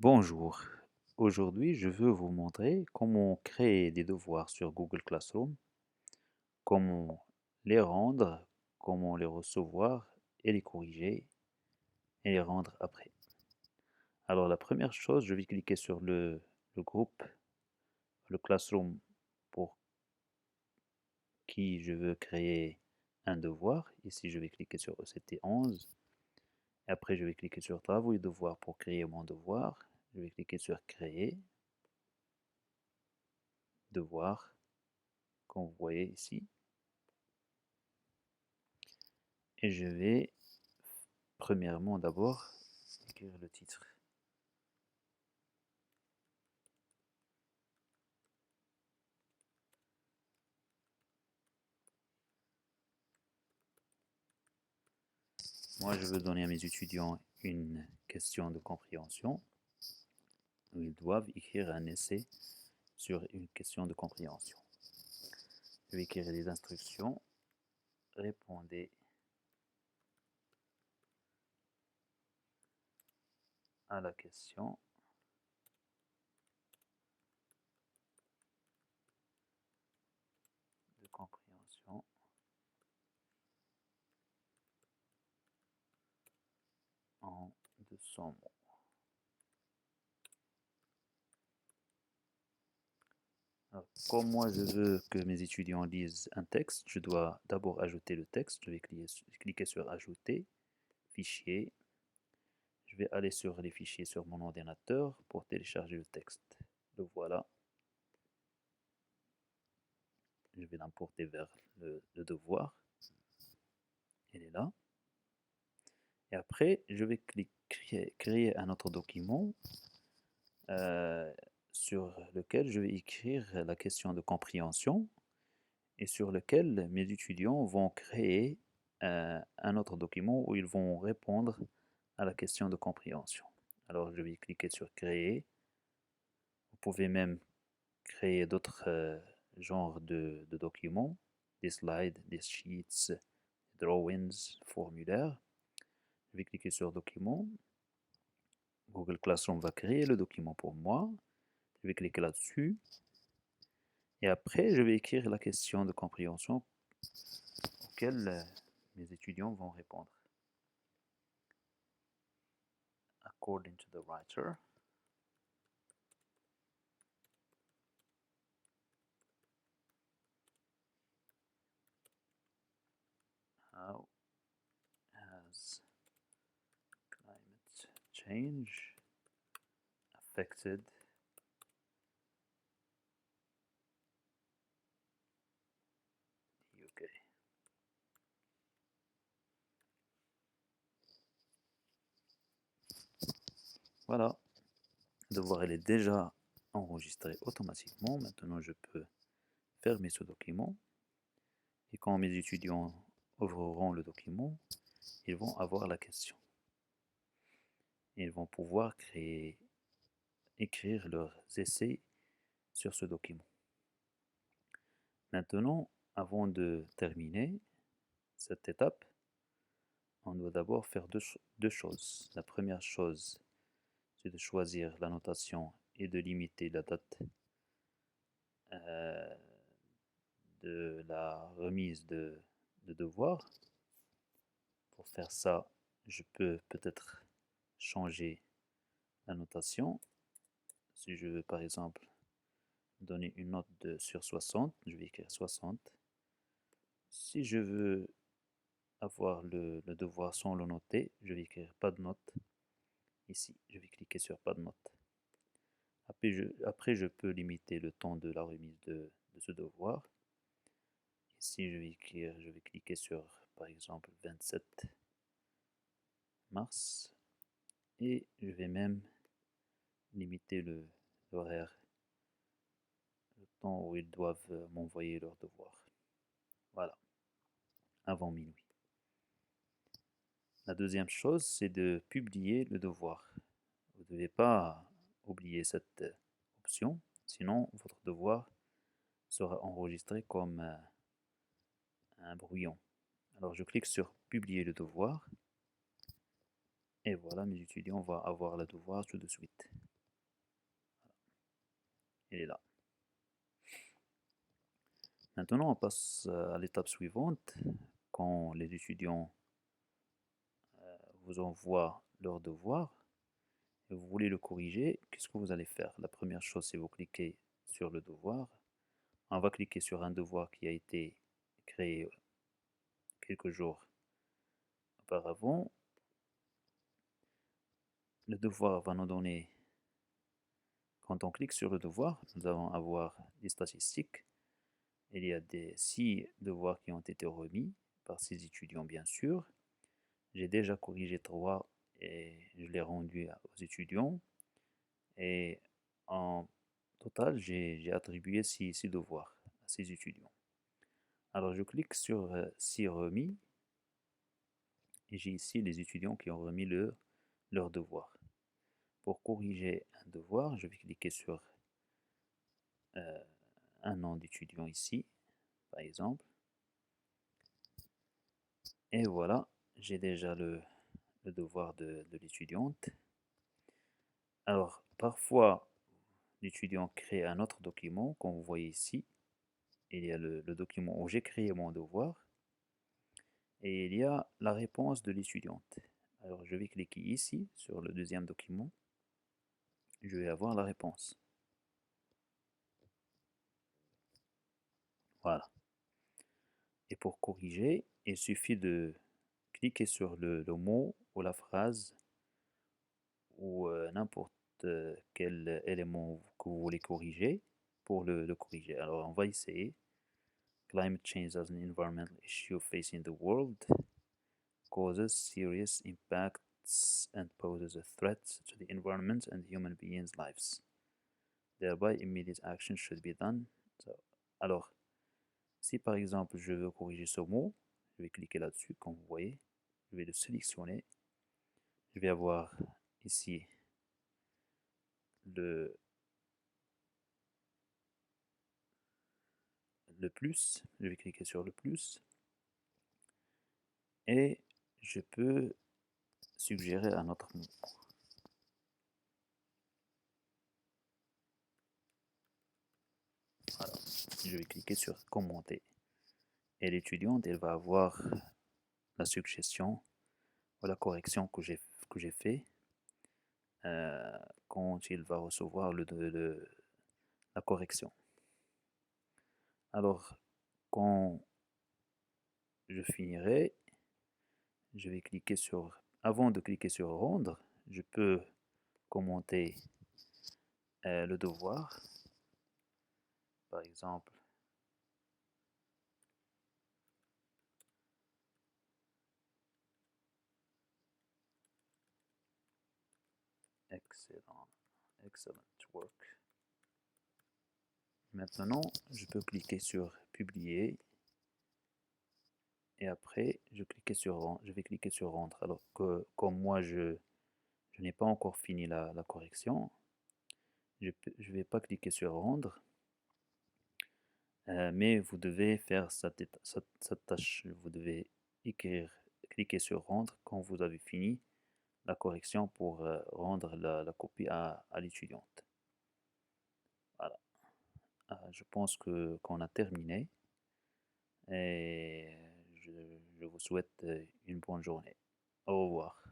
Bonjour, aujourd'hui je veux vous montrer comment créer des devoirs sur Google Classroom, comment les rendre, comment les recevoir et les corriger et les rendre après. Alors la première chose, je vais cliquer sur le groupe, le Classroom pour qui je veux créer un devoir. Ici je vais cliquer sur ECT 11 et après je vais cliquer sur Travaux et devoirs pour créer mon devoir. Je vais cliquer sur Créer, Devoir, comme vous voyez ici. Et je vais premièrement d'abord écrire le titre. Moi, je veux donner à mes étudiants une question de compréhension où ils doivent écrire un essai sur une question de compréhension. Je vais écrire les instructions. Répondez à la question de compréhension en 200 mots. Alors, comme moi je veux que mes étudiants lisent un texte, je dois d'abord ajouter le texte. Je vais cliquer sur Ajouter, Fichier. Je vais aller sur les fichiers sur mon ordinateur pour télécharger le texte. Le voilà. Je vais l'importer vers le devoir. Il est là. Et après, je vais créer un autre document euh, sur lequel je vais écrire la question de compréhension et sur lequel mes étudiants vont créer un autre document où ils vont répondre à la question de compréhension. Alors, je vais cliquer sur Créer. Vous pouvez même créer d'autres genres de documents, des slides, des sheets, drawings, formulaires. Je vais cliquer sur Document. Google Classroom va créer le document pour moi. Je vais cliquer là-dessus. Et après, je vais écrire la question de compréhension auquel mes étudiants vont répondre. According to the writer, how has climate change affected the UK? Voilà, le devoir il est déjà enregistré automatiquement. Maintenant, je peux fermer ce document. Et quand mes étudiants ouvriront le document, ils vont avoir la question. Ils vont pouvoir écrire leurs essais sur ce document. Maintenant, avant de terminer cette étape, on doit d'abord faire deux choses. La première chose, c'est de choisir la notation et de limiter la date euh, de la remise de devoir. Pour faire ça, je peux peut-être changer la notation. Si je veux par exemple donner une note sur 60, je vais écrire 60. Si je veux avoir le devoir sans le noter, je vais écrire pas de note. Ici, je vais cliquer sur pas de note. Après, je peux limiter le temps de la remise de ce devoir. Ici, je vais cliquer sur par exemple 27 mars et je vais même limiter l'horaire, le temps où ils doivent m'envoyer leur devoir. Voilà, avant minuit. La deuxième chose, c'est de publier le devoir. Vous ne devez pas oublier cette option, sinon votre devoir sera enregistré comme un brouillon. Alors je clique sur publier le devoir et voilà, mes étudiants vont avoir le devoir tout de suite. il est là. Maintenant, on passe à l'étape suivante. Quand les étudiants vous envoient leur devoir et vous voulez le corriger, qu'est-ce que vous allez faire? La première chose, c'est vous cliquez sur le devoir. On va cliquer sur un devoir qui a été créé quelques jours auparavant. Le devoir va nous donner, quand on clique sur le devoir, nous allons avoir des statistiques. Il y a 6 devoirs qui ont été remis par ces étudiants, bien sûr. J'ai déjà corrigé 3 et je l'ai rendu aux étudiants. Et en total, j'ai attribué 6 devoirs à ces étudiants. Alors je clique sur 6 remis et j'ai ici les étudiants qui ont remis leur devoir. Pour corriger un devoir, je vais cliquer sur un nom d'étudiant ici, par exemple. Et voilà, j'ai déjà le devoir de l'étudiante. Alors, parfois, l'étudiant crée un autre document, comme vous voyez ici. Il y a le document où j'ai créé mon devoir. Et il y a la réponse de l'étudiante. Alors, je vais cliquer ici, sur le deuxième document. Je vais avoir la réponse. Voilà. Et pour corriger, il suffit de cliquer sur le mot ou la phrase ou n'importe quel élément que vous voulez corriger pour le corriger. Alors, on va essayer. Climate change as an environmental issue facing the world causes serious impacts and poses a threat to the environment and human beings' lives. Thereby, immediate action should be done. Alors, si par exemple je veux corriger ce mot, je vais cliquer là-dessus, comme vous voyez. Je vais le sélectionner. Je vais avoir ici le plus. Je vais cliquer sur le plus. Et je peux suggérer un autre mot. Voilà. Je vais cliquer sur commenter. Et l'étudiante, elle va avoir la suggestion ou la correction que j'ai fait quand il va recevoir la correction. Alors, quand je finirai, je vais cliquer sur, avant de cliquer sur rendre, je peux commenter le devoir. Par exemple, excellent work. Maintenant, je peux cliquer sur publier et après je vais cliquer sur rendre. Alors que comme moi je n'ai pas encore fini la correction, je ne vais pas cliquer sur rendre, mais vous devez faire cette tâche. Vous devez cliquer sur rendre quand vous avez fini la correction pour rendre la copie à l'étudiante. Voilà. Je pense qu'on a terminé et je vous souhaite une bonne journée. Au revoir.